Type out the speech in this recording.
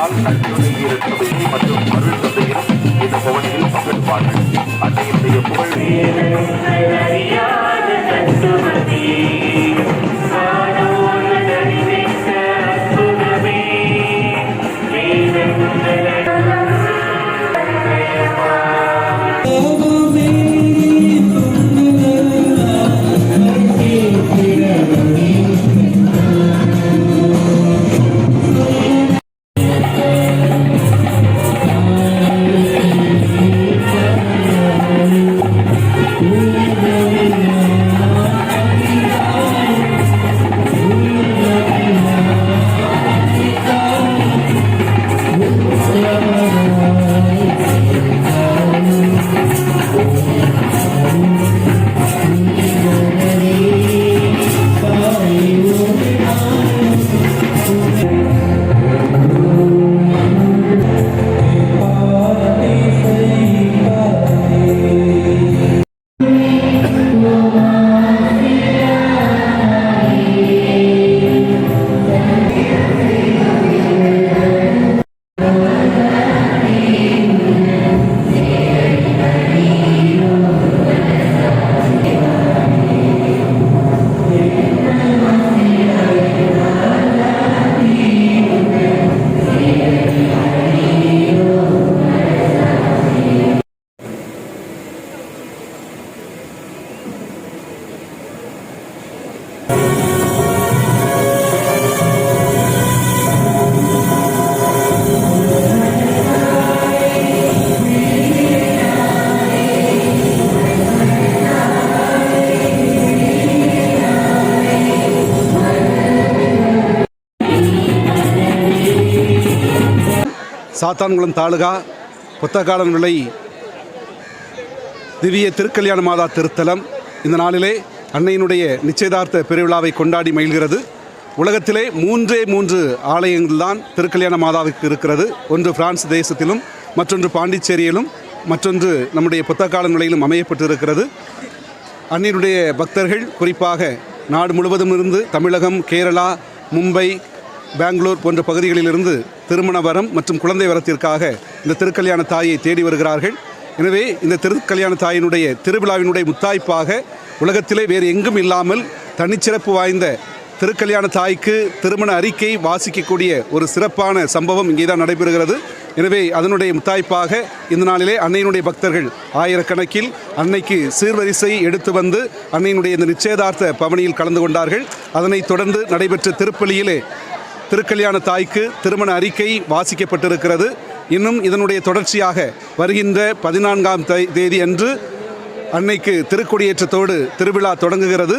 முன்னாள் கல்வியுடைய சபையை மற்றும் அருள் சபையிலும் இந்த பவனியில் பங்கெடுப்பார்கள். அன்னையினுடைய புகழ் சாத்தான்குளம் தாலுகா புத்தகாளன் விளை திவ்ய திருக்கல்யாண மாதா திருத்தலம் இந்த நாளிலே அன்னையினுடைய நிச்சயதார்த்த பெருவிழாவை கொண்டாடி மகிழ்கிறது. உலகத்திலே மூன்று ஆலயங்கள்தான் திருக்கல்யாண மாதாவுக்கு இருக்கிறது. ஒன்று பிரான்ஸ் தேசத்திலும், மற்றொன்று பாண்டிச்சேரியிலும், மற்றொன்று நம்முடைய புத்தகாளன் விளையிலும் அமையப்பட்டு இருக்கிறது. அன்னையினுடைய பக்தர்கள் குறிப்பாக நாடு முழுவதும் இருந்து தமிழகம், கேரளா, மும்பை, பெங்களூர் போன்ற பகுதிகளிலிருந்து திருமண வரம் மற்றும் குழந்தை வரத்திற்காக இந்த திருக்கல்யாண தாயை தேடி வருகிறார்கள். எனவே இந்த திருக்கல்யாண தாயினுடைய திருவிழாவினுடைய முத்தாய்ப்பாக உலகத்திலே வேறு எங்கும் இல்லாமல் தனிச்சிறப்பு வாய்ந்த திருக்கல்யாண தாய்க்கு திருமண அறிக்கை வாசிக்கக்கூடிய ஒரு சிறப்பான சம்பவம் இங்கே தான் நடைபெறுகிறது. எனவே அதனுடைய முத்தாய்ப்பாக இந்த நாளிலே அன்னையினுடைய பக்தர்கள் ஆயிரக்கணக்கில் அன்னைக்கு சீர்வரிசை எடுத்து வந்து அன்னையினுடைய இந்த நிச்சயதார்த்த பவனியில் கலந்து கொண்டார்கள். அதனைத் தொடர்ந்து நடைபெற்ற திருப்பலியிலே திருக்கல்யாண தாய்க்கு திருமண அறிக்கை வாசிக்கப்பட்டிருக்கிறது. இன்னும் இதனுடைய தொடர்ச்சியாக வருகின்ற 14ஆம் தேதி அன்று அன்னைக்கு திருக்கொடியேற்றத்தோடு திருவிழா தொடங்குகிறது.